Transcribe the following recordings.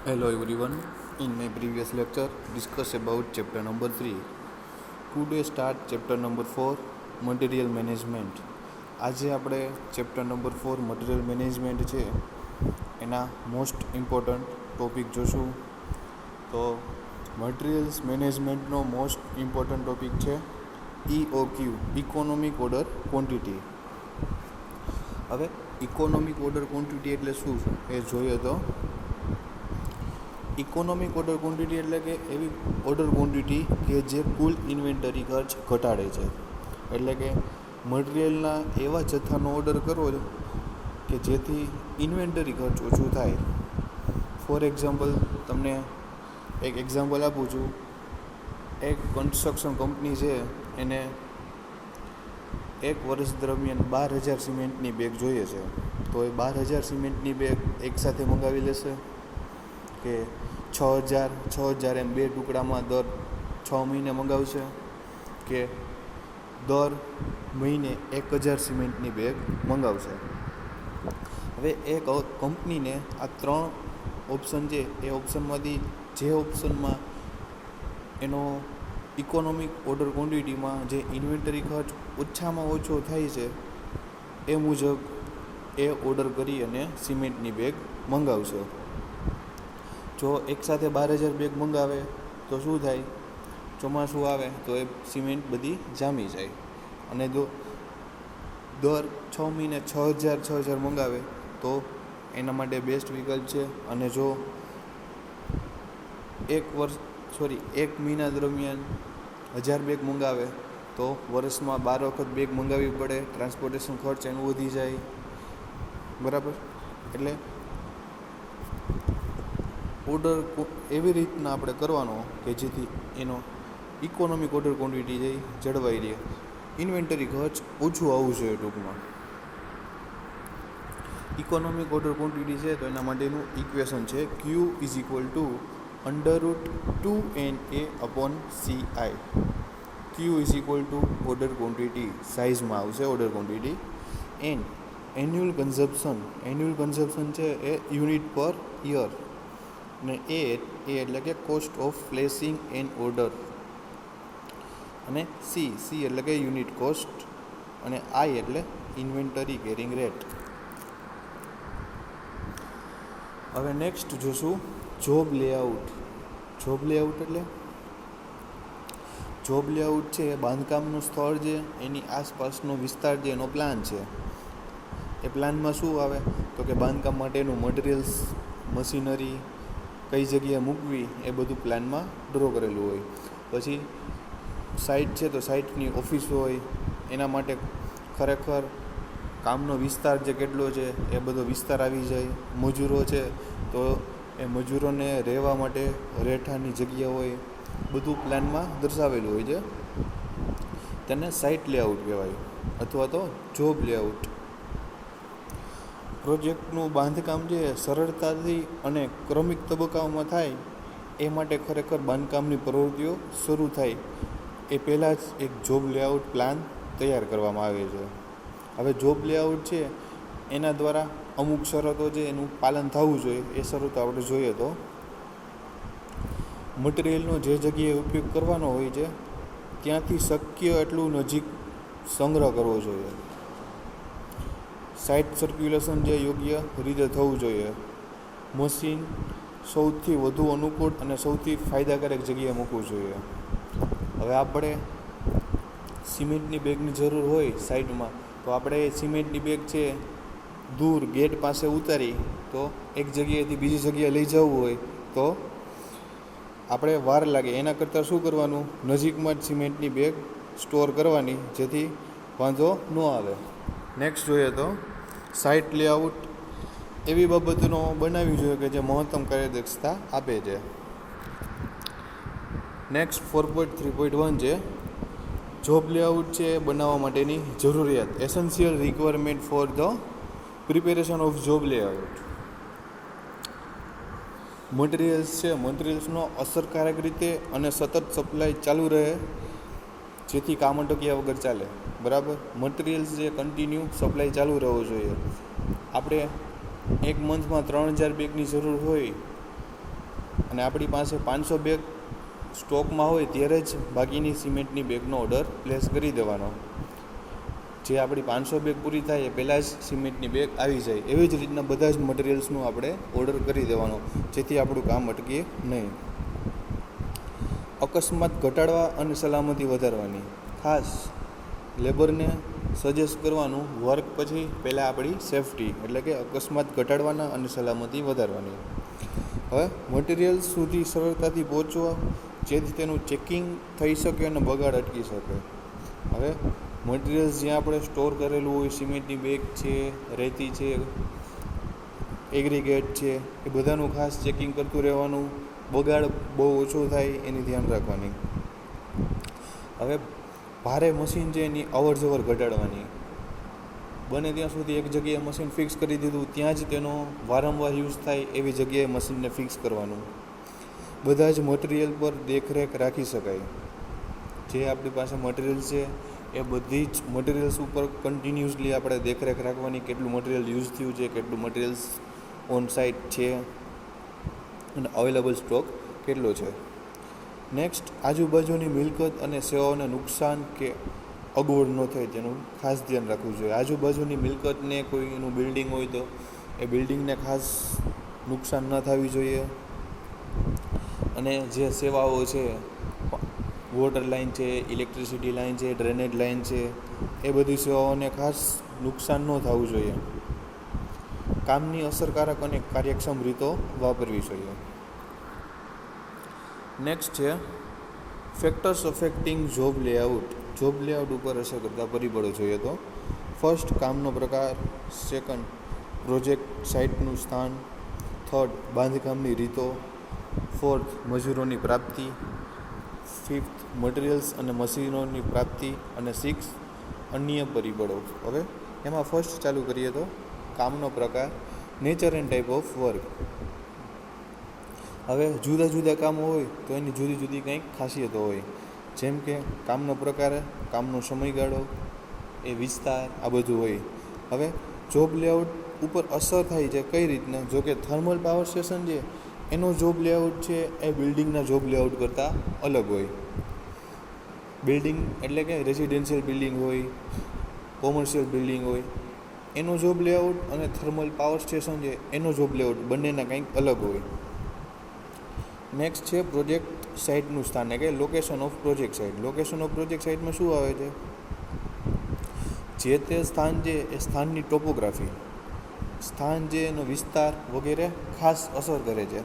Hello everyone. In my previous lecture, discuss about chapter number 3. Today start chapter number 4, material management. આજે આપણે chapter number 4 material management છે એના most important topic જોશું. તો materials મેનેજમેન્ટનો most important topic છે EOQ, economic order quantity. હવે economic order quantity એટલે શું એ જોઈએ તો ઇકોનોમિક ઓર્ડર ક્વોન્ટિટી એટલે કે એવી ઓર્ડર ક્વોન્ટિટી કે જે કુલ ઇન્વેન્ટરી ખર્ચ ઘટાડે છે. એટલે કે મટિરિયલના એવા જથ્થાનો ઓર્ડર કરવો કે જેથી ઇન્વેન્ટરી ખર્ચ ઓછું થાય. ફોર એક્ઝામ્પલ, તમને એક એક્ઝામ્પલ આપું છું. એક કન્સ્ટ્રક્શન કંપની છે, એને એક વર્ષ દરમિયાન 12,000 સિમેન્ટની બેગ જોઈએ છે. તો એ 12,000 સિમેન્ટની બેગ એકસાથે મંગાવી લેશે કે 6,000 એમ બે ટુકડામાં દર 6 મહિને મંગાવશે કે દર મહિને 1,000 સિમેન્ટની બેગ મંગાવશે. હવે એ કંપનીને આ 3 ઓપ્શન છે, એ ઓપ્શનમાંથી જે ઓપ્શનમાં એનો ઇકોનોમિક ઓર્ડર ક્વોન્ટિટીમાં જે ઇન્વેન્ટરી ખર્ચ ઓછામાં ઓછો થાય છે એ મુજબ એ ઓર્ડર કરી અને સિમેન્ટની બેગ મંગાવશે. જો એકસાથે 12,000 બેગ મંગાવે તો શું થાય? ચોમાસું આવે તો એ સિમેન્ટ બધી જામી જાય. અને જો દર 6 મહિને 6,000 મંગાવે તો એના માટે બેસ્ટ વિકલ્પ છે. અને જો એક મહિના દરમિયાન 1,000 બેગ મંગાવે તો વર્ષમાં 12 વખત બેગ મંગાવવી પડે, ટ્રાન્સપોર્ટેશન ખર્ચ એનું વધી જાય. બરાબર? એટલે ઓર્ડર એવી રીતના આપણે કરવાનો કે જેથી એનો ઇકોનોમિક ઓર્ડર ક્વોન્ટિટી જળવાઈ રહે, ઇન્વેન્ટરી ખર્ચ ઓછું આવવું જોઈએ. ટૂંકમાં ઇકોનોમિક ઓર્ડર ક્વોન્ટિટી છે તો એના માટેનું ઇક્વેશન છે Q = √2NA/CI. Q = order quantity, સાઇઝમાં આવશે ઓર્ડર ક્વોન્ટિટી. એન્યુઅલ કન્ઝપ્શન છે એ યુનિટ પર યર. અને એ એટલે કે cost of placing an order. અને સી એટલે કે યુનિટ કોસ્ટ. અને આઈ એટલે ઇન્વેન્ટરી કેરિંગ રેટ. હવે નેક્સ્ટ જોશું જોબ લેઆઉટ. જોબ લેઆઉટ છે એ બાંધકામનું સ્થળ છે, એની આસપાસનો વિસ્તાર છે, એનો પ્લાન છે. એ પ્લાનમાં શું આવે તો કે બાંધકામ માટેનું મટીરિયલ્સ, મશીનરી કઈ જગ્યાએ મૂકવી એ બધું પ્લાનમાં ડ્રો કરેલું હોય. પછી સાઇટ છે તો સાઇટની ઓફિસ હોય, એના માટે ખરેખર કામનો વિસ્તાર જે કેટલો છે એ બધો વિસ્તાર આવી જાય. મજૂરો છે તો એ મજૂરોને રહેવા માટે રહેઠાણની જગ્યા હોય, બધું પ્લાનમાં દર્શાવેલું હોય છે. તેને સાઇટ લેઆઉટ કહેવાય અથવા તો જોબ લેઆઉટ. પ્રોજેક્ટનું બાંધકામ છે સરળતાથી અને ક્રમિક તબક્કાઓમાં થાય એ માટે ખરેખર બાંધકામની પ્રવૃત્તિઓ શરૂ થાય એ પહેલાં જ એક જોબ લેઆઉટ પ્લાન તૈયાર કરવામાં આવે છે. હવે જોબ લેઆઉટ છે એના દ્વારા અમુક શરતો છે એનું પાલન થવું જોઈએ. એ શરતો આપણે જોઈએ તો મટીરિયલનો જે જગ્યાએ ઉપયોગ કરવાનો હોય છે ત્યાંથી શક્ય એટલું નજીક સંગ્રહ કરવો જોઈએ. સાઇટ સર્ક્યુલેશન જે યોગ્ય રીતે થવું જોઈએ. મશીન સૌથી વધુ અનુકૂળ અને સૌથી ફાયદાકારક જગ્યાએ મૂકવું જોઈએ. હવે આપણે સિમેન્ટની બેગની જરૂર હોય સાઇટમાં, તો આપણે સિમેન્ટની બેગ છે દૂર ગેટ પાસે ઉતારી તો એક જગ્યાએથી બીજી જગ્યાએ લઈ જવું હોય તો આપણે વાર લાગે. એના કરતાં શું કરવાનું, નજીકમાં જ સિમેન્ટની બેગ સ્ટોર કરવાની જેથી વાંધો ન આવે. નેક્સ્ટ જોઈએ તો સાઇટ લેઆઉટ એવી બાબતનો બનાવવી જોઈએ કે જે મહત્તમ કાર્યદક્ષતા આપે છે. નેક્સ્ટ 4.3.1 છે જોબ લેઆઉટ છે બનાવવા માટેની જરૂરિયાત. Essential requirement for the preparation of job layout. મટીરિયલ્સનો અસરકારક રીતે અને સતત સપ્લાય ચાલુ રહે જેથી કામ અટક્યા વગર ચાલે. બરાબર? મટીરિયલ્સ જે કન્ટિન્યુ સપ્લાય ચાલુ રહેવો જોઈએ. આપણે એક મંથમાં 3,000 બેગની જરૂર હોય અને આપણી પાસે 500 બેગ સ્ટોકમાં હોય ત્યારે જ બાકીની સિમેન્ટની બેગનો ઓર્ડર પ્લેસ કરી દેવાનો. જે આપણી 500 બેગ પૂરી થાય એ પહેલાં જ સિમેન્ટની બેગ આવી જાય. એવી જ રીતના બધા જ મટીરિયલ્સનું આપણે ઓર્ડર કરી દેવાનો, જેથી આપણું કામ અટકે નહીં. અકસ્માત ઘટાડવા અને સલામતી વધારવાની. ખાસ લેબરને સજેસ્ટ કરવાનું વર્ક પછી પહેલાં આપણી સેફટી એટલે કે અકસ્માત ઘટાડવાના અને સલામતી વધારવાની. હવે મટીરિયલ્સ સુધી સરળતાથી પહોંચવા, જેથી તેનું ચેકિંગ થઈ શકે અને બગાડ અટકી શકે. હવે મટીરિયલ્સ જ્યાં આપણે સ્ટોર કરેલું હોય, સિમેન્ટની બેગ છે, રેતી છે, એગ્રીગેટ છે, એ બધાનું ખાસ ચેકિંગ કરતું રહેવાનું. બગાડ બહુ ઓછો થાય એની ધ્યાન રાખવાની. હવે ભારે મશીન છે એની અવર જવર ઘટાડવાની. બને ત્યાં સુધી એક જગ્યાએ મશીન ફિક્સ કરી દીધું, ત્યાં જ તેનો વારંવાર યુઝ થાય એવી જગ્યાએ મશીનને ફિક્સ કરવાનું. બધા જ મટીરિયલ પર દેખરેખ રાખી શકાય. જે આપણી પાસે મટીરિયલ છે એ બધી જ મટીરિયલ્સ ઉપર કન્ટિન્યુઅસલી આપણે દેખરેખ રાખવાની. કેટલું મટીરિયલ યુઝ થયું છે, કેટલું મટીરિયલ્સ ઓન સાઇટ છે અને અવેલેબલ સ્ટોક કેટલો છે. નેક્સ્ટ, આજુબાજુની મિલકત અને સેવાઓને નુકસાન કે અગવડ ન થાય તેનું ખાસ ધ્યાન રાખવું જોઈએ. આજુબાજુની મિલકતને કોઈનું બિલ્ડિંગ હોય તો એ બિલ્ડિંગને ખાસ નુકસાન ન થવી જોઈએ. અને જે સેવાઓ છે, વોટર લાઇન છે, ઇલેક્ટ્રિસિટી લાઇન છે, ડ્રેનેજ લાઇન છે, એ બધી સેવાઓને ખાસ નુકસાન ન થવું જોઈએ. કામની અસરકારક અને કાર્યક્ષમ રીતો વાપરવી જોઈએ. નેક્સ્ટ છે factors affecting job layout. Job layout ઉપર અસર કરતા પરિબળો જોઈએ તો ફર્સ્ટ, કામનો પ્રકાર. સેકન્ડ, પ્રોજેક્ટ સાઇટનું સ્થાન. થર્ડ, બાંધકામની રીતો. ફોર્થ, મજૂરોની પ્રાપ્તિ. ફિફ્થ, મટીરિયલ્સ અને મશીનોની પ્રાપ્તિ. અને સિક્સ, અન્ય પરિબળો. હવે એમાં ફર્સ્ટ ચાલુ કરીએ તો કામનો પ્રકાર, nature and type of work. હવે જુદા જુદા કામો હોય તો એની જુદી જુદી કંઈક ખાસિયતો હોય. જેમ કે કામનો પ્રકાર, કામનો સમયગાળો, એ વિસ્તાર, આ બધું હોય. હવે જોબ લેઆઉટ ઉપર અસર થાય છે કઈ રીતના? જો કે થર્મલ પાવર સ્ટેશન છે એનો જોબ લેઆઉટ છે એ બિલ્ડિંગના જોબ લેઆઉટ કરતાં અલગ હોય. બિલ્ડિંગ એટલે કે રેસિડેન્શિયલ બિલ્ડિંગ હોય, કોમર્શિયલ બિલ્ડિંગ હોય, એનો જોબ લેઆઉટ અને થર્મલ પાવર સ્ટેશન છે એનો જોબ લેઆઉટ બંનેના કંઈક અલગ હોય. નેક્સ્ટ છે પ્રોજેક્ટ સાઇટનું સ્થાન, એટલે કે location of project site. Location of project સાઇટમાં શું આવે છે? જે તે સ્થાન છે એ સ્થાનની ટોપોગ્રાફી, સ્થાન છે એનો વિસ્તાર વગેરે ખાસ અસર કરે છે.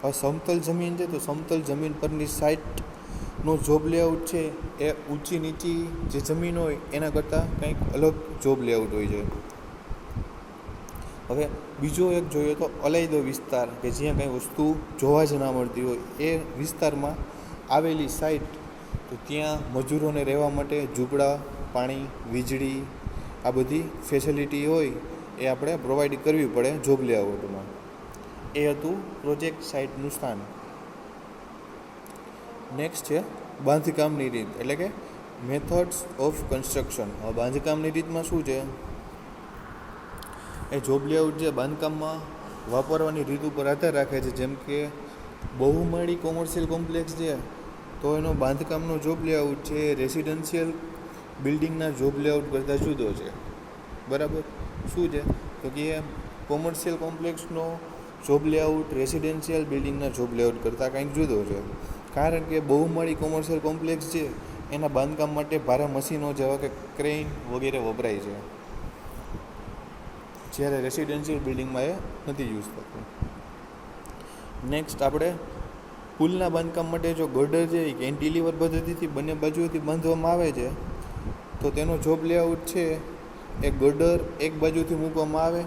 હવે સમતલ જમીન છે તો સમતલ જમીન પરની સાઇટનો જોબ લેઆઉટ છે એ ઊંચી નીચી જે જમીન હોય એના કરતાં કંઈક અલગ જોબ લેઆઉટ હોય છે. હવે બીજો એક જોઈએ તો અલાયદો વિસ્તાર, કે જ્યાં કંઈ વસ્તુ જોવા જ ના મળતી હોય એ વિસ્તારમાં આવેલી સાઇટ, તો ત્યાં મજૂરોને રહેવા માટે ઝૂંપડા, પાણી, વીજળી, આ બધી ફેસિલિટી હોય એ આપણે પ્રોવાઈડ કરવી પડે જોબ લેઆઉટમાં. એ હતું પ્રોજેક્ટ સાઇટનું સ્થાન. નેક્સ્ટ છે બાંધકામની રીત, એટલે કે મેથડ્સ ઓફ કન્સ્ટ્રક્શન. હવે બાંધકામની રીતમાં શું છે? એ જોબ લેઆઉટ જે બાંધકામમાં વાપરવાની રીત ઉપર આધાર રાખે છે. જેમ કે બહુમાળી કોમર્શિયલ કોમ્પ્લેક્સ છે તો એનો બાંધકામનો જોબ લેઆઉટ છે રેસિડેન્શિયલ બિલ્ડિંગના જોબ લેઆઉટ કરતાં જુદો છે. બરાબર? શું છે તો કે કોમર્શિયલ કોમ્પ્લેક્સનો જોબ લેઆઉટ રેસિડેન્શિયલ બિલ્ડિંગના જોબ લેઆઉટ કરતાં કંઈક જુદો છે. કારણ કે બહુમાળી કોમર્શિયલ કોમ્પ્લેક્સ છે એના બાંધકામ માટે ભારે મશીનો જેવા કે ક્રેન વગેરે વપરાય છે, જ્યારે રેસિડેન્શિયલ બિલ્ડિંગમાં એ નથી યુઝ થતું. નેક્સ્ટ, આપણે પુલના બાંધકામ માટે જો ગર્ડર છે એ કેન્ટિલીવર પદ્ધતિથી બંને બાજુએથી બાંધવામાં આવે છે તો તેનો જોબ લેઆઉટ છે એ ગર્ડર એક બાજુથી મૂકવામાં આવે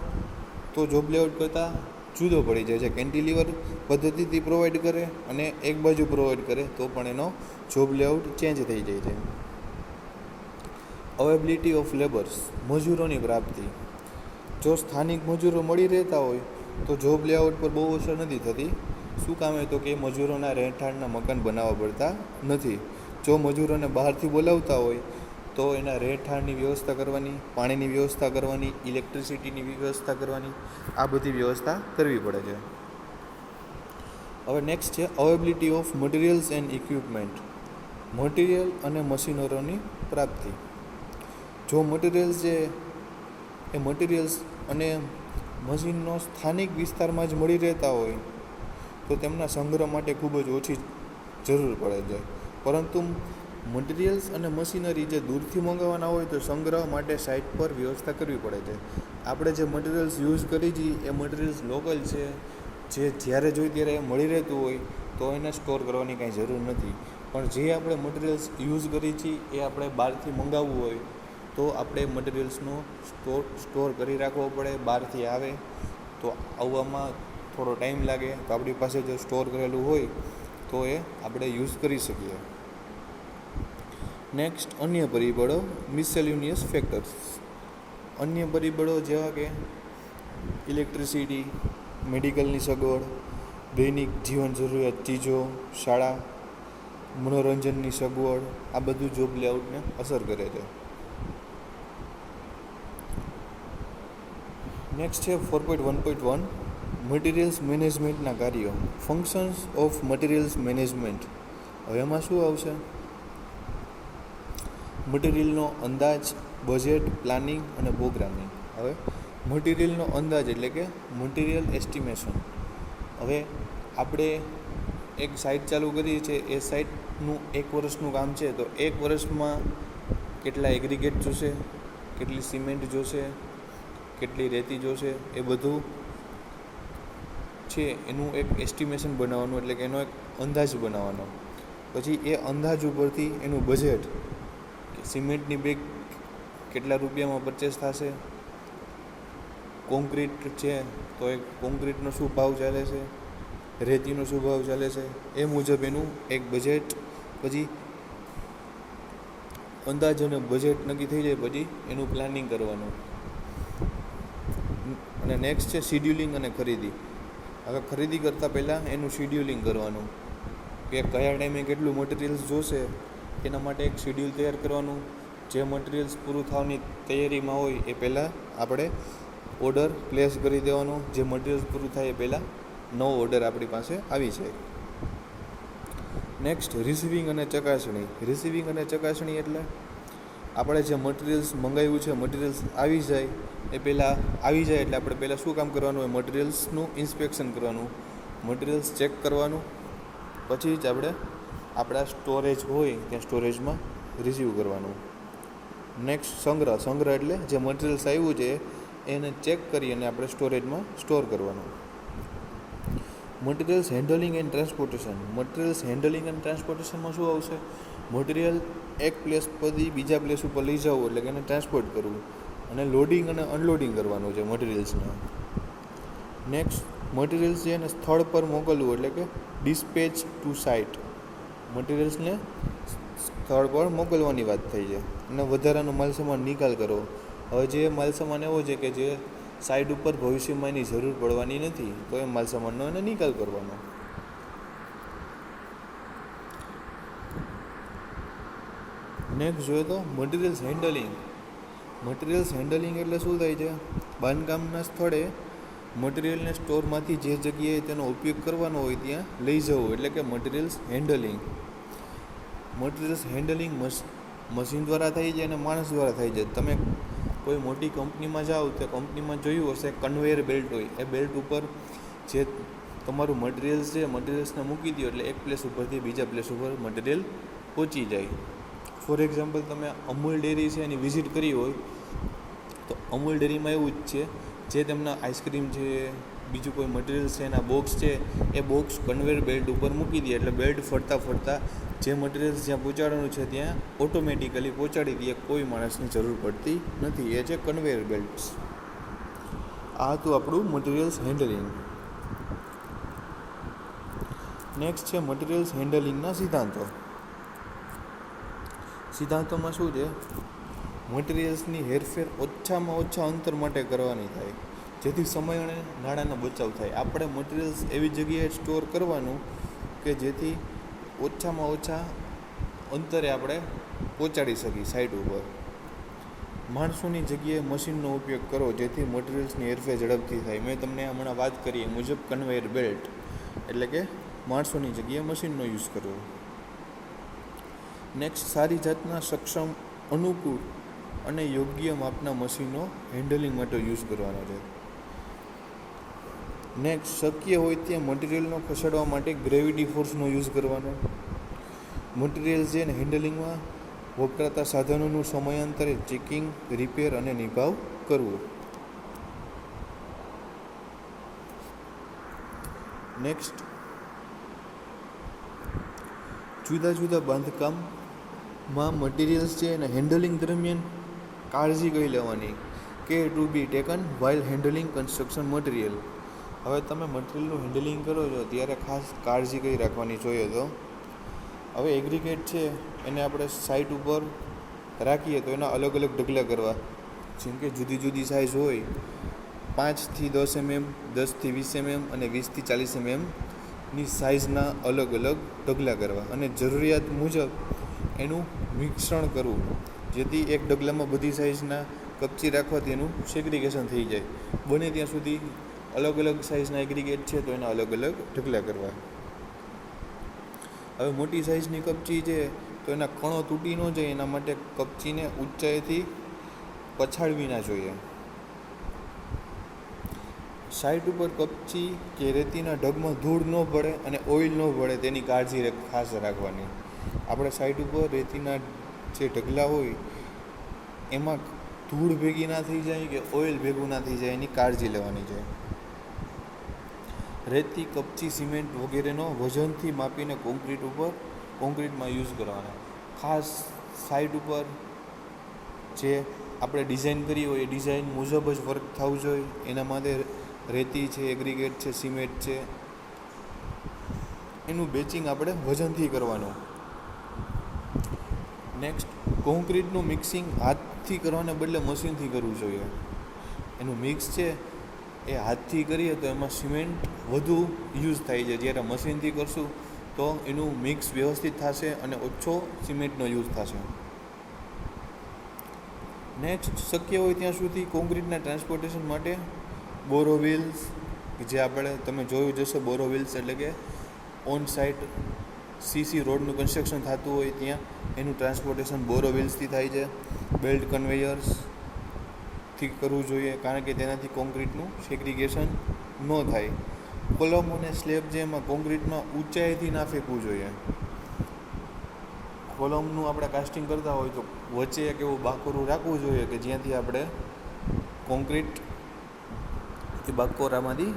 તો જોબ લેઆઉટ કરતાં જુદો પડી જાય છે. કેન્ટિલીવર પદ્ધતિથી પ્રોવાઈડ કરે અને એક બાજુ પ્રોવાઈડ કરે તો પણ એનો જોબ લેઆઉટ ચેન્જ થઈ જાય છે. અવેબિલિટી ઓફ લેબર્સ, મજૂરોની પ્રાપ્તિ. જો સ્થાનિક મજૂરો મળી રહેતા હોય તો જોબ લેઆઉટ પર બહુ અસર નથી થતી. શું કામ? તો કે મજૂરોના રહેઠાણના મકાન બનાવવા પડતા નથી. જો મજૂરોને બહારથી બોલાવતા હોય તો એના રહેઠાણની વ્યવસ્થા કરવાની, પાણીની વ્યવસ્થા કરવાની, ઇલેક્ટ્રિસિટીની વ્યવસ્થા કરવાની, આ બધી વ્યવસ્થા કરવી પડે છે. હવે નેક્સ્ટ છે availability of materials and equipment. Material અને મશીનરીની પ્રાપ્તિ. જો મટીરિયલ્સ છે એ મટીરિયલ્સ અને મશીનનો સ્થાનિક વિસ્તારમાં જ મળી રહેતા હોય તો તેમના સંગ્રહ માટે ખૂબ જ ઓછી જરૂર પડે છે. પરંતુ મટીરિયલ્સ અને મશીનરી જે દૂરથી મંગાવવાના હોય તો સંગ્રહ માટે સાઇટ પર વ્યવસ્થા કરવી પડે છે. આપણે જે મટીરિયલ્સ યુઝ કરી છીએ એ મટીરિયલ્સ લોકલ છે, જે જ્યારે જોઈએ ત્યારે મળી રહેતું હોય તો એને સ્ટોર કરવાની કાંઈ જરૂર નથી. પણ જે આપણે મટીરિયલ્સ યુઝ કરી છીએ એ આપણે બહારથી મંગાવવું હોય તો આપણે મટીરિયલ્સનો સ્ટોર કરી રાખવો પડે. બહારથી આવે તો આવવામાં થોડો ટાઈમ લાગે, તો આપણી પાસે જો સ્ટોર કરેલું હોય તો એ આપણે યુઝ કરી શકીએ. નેક્સ્ટ અન્ય પરિબળો, મિસેલેનિયસ ફેક્ટર્સ. અન્ય પરિબળો જેવા કે ઇલેક્ટ્રિસિટી, મેડિકલની સગવડ, દૈનિક જીવન જરૂરિયાત ચીજો, શાળા, મનોરંજનની સગવડ, આ બધું જોબ લેઆઉટને અસર કરે છે. નેક્સ્ટ છે 4.1.1 મટીરિયલ્સ મેનેજમેન્ટના કાર્યો. Functions of materials management. હવે એમાં શું આવશે? મટીરિયલનો અંદાજ, બજેટ, પ્લાનિંગ અને પ્રોગ્રામિંગ. હવે મટીરિયલનો અંદાજ એટલે કે મટીરિયલ એસ્ટિમેશન. હવે આપણે એક સાઇટ ચાલુ કરીએ છીએ, એ સાઇટનું 1 વર્ષનું કામ છે તો 1 વર્ષમાં કેટલા એગ્રીગેટ જોશે, કેટલી સિમેન્ટ જોશે, કેટલી રેતી જોશે, એ બધું છે એનું એક એસ્ટિમેશન બનાવવાનું, એટલે કે એનો એક અંદાજ બનાવવાનો. પછી એ અંદાજ ઉપરથી એનું બજેટ, સિમેન્ટની બેગ કેટલા રૂપિયામાં પરચેસ થશે, કોન્ક્રીટ છે તો એ કોન્ક્રીટનો શું ભાવ ચાલે છે, રેતીનો શું ભાવ ચાલે છે, એ મુજબ એનું એક બજેટ, પછી અંદાજ અને બજેટ નક્કી થઈ જાય પછી એનું પ્લાનિંગ કરવાનું. અને નેક્સ્ટ છે શિડ્યુલિંગ અને ખરીદી. હવે ખરીદી કરતાં પહેલાં એનું શિડ્યુલિંગ કરવાનું કે કયા ટાઈમે કેટલું મટીરિયલ્સ જોશે, એના માટે એક શિડ્યુલ તૈયાર કરવાનું. જે મટીરિયલ્સ પૂરું થવાની તૈયારીમાં હોય એ પહેલાં આપણે ઓર્ડર પ્લેસ કરી દેવાનો. જે મટીરિયલ્સ પૂરું થાય એ પહેલાં નવો ઓર્ડર આપણી પાસે આવી જાય. નેક્સ્ટ રિસીવિંગ અને ચકાસણી. રિસીવિંગ અને ચકાસણી એટલે આપણે જે મટીરિયલ્સ મંગાવ્યું છે, મટીરિયલ્સ આવી જાય એ પહેલાં આવી જાય એટલે આપણે પહેલાં શું કામ કરવાનું હોય? મટીરિયલ્સનું ઇન્સ્પેક્શન કરવાનું, મટીરિયલ્સ ચેક કરવાનું, પછી જ આપણે આપણા સ્ટોરેજ હોય ત્યાં સ્ટોરેજમાં રિસીવ કરવાનું. નેક્સ્ટ સંગ્રહ. સંગ્રહ એટલે જે મટીરિયલ્સ આવ્યું છે એને ચેક કરી અને આપણે સ્ટોરેજમાં સ્ટોર કરવાનું. Materials handling and transportation. Materials handling and ટ્રાન્સપોર્ટેશનમાં શું આવશે? મટીરિયલ એક પ્લેસ પરથી બીજા પ્લેસ ઉપર લઈ જવું એટલે કે એને ટ્રાન્સપોર્ટ કરવું, અને લોડિંગ અને અનલોડિંગ કરવાનું છે મટીરિયલ્સને. નેક્સ્ટ મટીરિયલ્સ છે એને સ્થળ પર મોકલવું એટલે કે ડિસ્પેચ ટુ સાઇટ. મટીરિયલ્સને સ્થળ પર મોકલવાની વાત થઈ છે. અને વધારાનો માલસામાન નિકાલ કરવો. હવે જે માલસામાન એવો છે કે જે સાઇડ ઉપર ભવિષ્યમાં એની જરૂર પડવાની નથી તો એ માલસામાનનો એને નિકાલ કરવાનો. નેક્સ્ટ જોઈએ તો મટીરિયલ્સ હેન્ડલિંગ. મટીરિયલ્સ હેન્ડલિંગ એટલે શું થાય છે? બાંધકામના સ્થળે મટીરિયલને સ્ટોરમાંથી જે જગ્યાએ તેનો ઉપયોગ કરવાનો હોય ત્યાં લઈ જવું એટલે કે materials handling. Materials handling machine દ્વારા થઈ જાય અને માણસ દ્વારા થઈ જાય. તમે કોઈ મોટી કંપનીમાં જાઓ તો કંપનીમાં જોયું હશે કન્વેયર બેલ્ટ હોય, એ બેલ્ટ ઉપર જે તમારું મટીરિયલ્સ છે મટીરિયલ્સને મૂકી દો એટલે એક પ્લેસ ઉપરથી બીજા પ્લેસ ઉપર મટીરિયલ પહોંચી જાય. ફોર એક્ઝામ્પલ તમે અમૂલ ડેરી છે એની વિઝિટ કરી હોય તો અમૂલ ડેરીમાં એવું જ છે, જે તેમના આઈસ્ક્રીમ છે, બીજું કોઈ મટીરિયલ્સ છે, એના બોક્સ છે, એ બોક્સ કન્વેયર બેલ્ટ ઉપર મૂકી દે એટલે બેલ્ટ ફરતા ફરતા જે મટીરિયલ્સ જ્યાં પહોંચાડવાનું છે ત્યાં ઓટોમેટિકલી પહોંચાડી દે, કોઈ માણસની જરૂર પડતી નથી. એ છે કન્વેયર બેલ્ટ્સ. આ હતું આપણું મટીરિયલ્સ હેન્ડલિંગ. નેક્સ્ટ છે મટીરિયલ્સ હેન્ડલિંગના સિદ્ધાંતો. સિદ્ધાંતોમાં શું છે? મટીરિયલ્સની હેરફેર ઓછામાં ઓછા અંતર માટે કરવાની થાય જેથી સમય અને નાણાંનો બચાવ થાય. આપણે મટીરિયલ્સ એવી જગ્યાએ સ્ટોર કરવાનું કે જેથી ઓછામાં ઓછા અંતરે આપણે પહોંચાડી શકીએ સાઇટ ઉપર. માણસોની જગ્યાએ મશીનનો ઉપયોગ કરો જેથી મટીરિયલ્સની હેરફેર ઝડપથી થાય. મેં તમને હમણાં વાત કરી એ મુજબ કન્વેયર બેલ્ટ એટલે કે માણસોની જગ્યાએ મશીનનો યુઝ કરવો. નેક્સ્ટ, સારી જાતના સક્ષમ, અનુકૂળ અને યોગ્ય માપના મશીનો હેન્ડલિંગ માટે યુઝ કરવાનો છે. નેક્સ્ટ, શક્ય હોય ત્યાં મટીરિયલનો ખસેડવા માટે ગ્રેવિટી ફોર્સનો યુઝ કરવાનો. મટીરિયલ છે ને હેન્ડલિંગમાં વપરાતા સાધનોનું સમયાંતરે ચેકિંગ, રિપેર અને નિભાવ કરવો. નેક્સ્ટ, જુદા જુદા બાંધકામમાં મટીરિયલ્સ છે અને હેન્ડલિંગ દરમિયાન કાળજી કઈ લેવાની કે to be taken while handling construction material. હવે તમે મટીરિયલનું હેન્ડલિંગ કરો છો ત્યારે ખાસ કાળજી કઈ રાખવાની જોઈએ. તો હવે એગ્રીગેટ છે એને આપણે સાઇટ ઉપર રાખીએ તો એના અલગ અલગ ઢગલા કરવા. જેમ કે જુદી જુદી સાઇઝ હોય, 5થી 10 mm, 10થી 20 mm અને 20થી 40 mmની સાઇઝના અલગ અલગ ઢગલા કરવા અને જરૂરિયાત મુજબ એનું મિશ્રણ કરવું, જેથી એક ઢગલામાં બધી સાઇઝના કપચી રાખવાથી એનું સેગ્રિગેશન થઈ જાય. બને ત્યાં સુધી અલગ અલગ સાઇઝના એગ્રીગેટ છે તો એના અલગ અલગ ઢગલા કરવા. હવે મોટી સાઇઝની કપચી છે તો એના કણો તૂટી ન જાય એના માટે કપચીને ઊંચાઈથી પછાડવી ના જોઈએ. સાઇટ ઉપર કપચી કે રેતીના ઢગમાં ધૂળ ન પડે અને ઓઇલ ન પડે તેની કાળજી ખાસ રાખવાની. આપણે સાઇટ ઉપર રેતીના જે ઢગલા હોય એમાં ધૂળ ભેગી ના થઈ જાય કે ઓઇલ ભેગું ના થઈ જાય એની કાળજી લેવાની છે. રેતી, કપચી, સિમેન્ટ વગેરેનો વજનથી માપીને કોન્ક્રીટમાં યુઝ કરવાના. ખાસ સાઇટ ઉપર જે આપણે ડિઝાઇન કરી હોય એ ડિઝાઇન મુજબ જ વર્ક થવું જોઈએ. એના માટે રેતી છે, એગ્રીગેટ છે, સિમેન્ટ છે, એનું બેચિંગ આપણે વજનથી કરવાનું. નેક્સ્ટ, કોન્ક્રીટનું મિક્સિંગ હાથથી કરવાને બદલે મશીનથી કરવું જોઈએ. એનું મિક્સ છે એ હાથથી કરીએ તો એમાં સિમેન્ટ વધુ યુઝ થાય છે, જ્યારે મશીનથી કરશું તો એનું મિક્સ વ્યવસ્થિત થશે અને ઓછો સિમેન્ટનો યુઝ થશે. નેક્સ્ટ, શક્ય હોય ત્યાં સુધી કોન્ક્રીટના ટ્રાન્સપોર્ટેશન માટે બોરોવ્હીલ્સ, જે તમે જોયું જશે, બોરોવ્હીલ્સ એટલે કે ઓન સાઇટ સીસી રોડનું કન્સ્ટ્રક્શન થતું હોય ત્યાં એનું ટ્રાન્સપોર્ટેશન બોરોવ્હીલ્સથી થાય છે. બેલ્ટ કન્વેયર્સથી કરવું જોઈએ, કારણ કે તેનાથી કોન્ક્રીટનું સેગ્રિગેશન ન થાય. કોલમ અને સ્લેબ જે એમાં કોન્ક્રીટમાં ઊંચાઈથી ના ફેંકવું જોઈએ. કોલમનું આપણે કાસ્ટિંગ કરતા હોય તો વચ્ચે એક એવું બાકોરું રાખવું જોઈએ કે જ્યાંથી આપણે કોન્ક્રીટ એ બાકોરામાંથી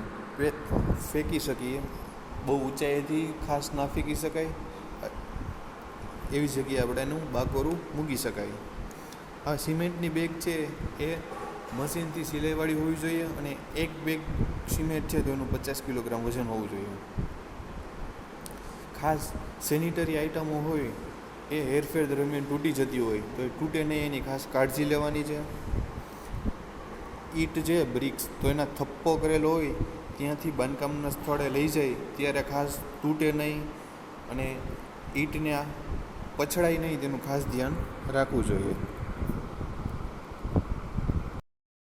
ફેંકી શકીએ. બહુ ઊંચાઈથી ખાસ ના ફેંકી શકાય એવી જગ્યાએ આપણે એનું બાકોરું મૂકી શકાય. આ સિમેન્ટની બેગ છે એ મશીનથી સિલાઈવાળી હોવી જોઈએ અને એક બેગ સિમેન્ટ છે તો એનું 50 કિલોગ્રામ વજન હોવું જોઈએ. ખાસ સેનિટરી આઇટમો હોય એ હેરફેર દરમિયાન તૂટી જતી હોય તો એ તૂટે નહીં એની ખાસ કાળજી લેવાની છે. ઈંટ છે, બ્રિક્સ, તો એના થપ્પો કરેલો હોય ત્યાંથી બાંધકામના સ્થળે લઈ જાય ત્યારે ખાસ તૂટે નહીં અને ઈંટને પછડાય નહીં તેનું ખાસ ધ્યાન રાખવું જોઈએ.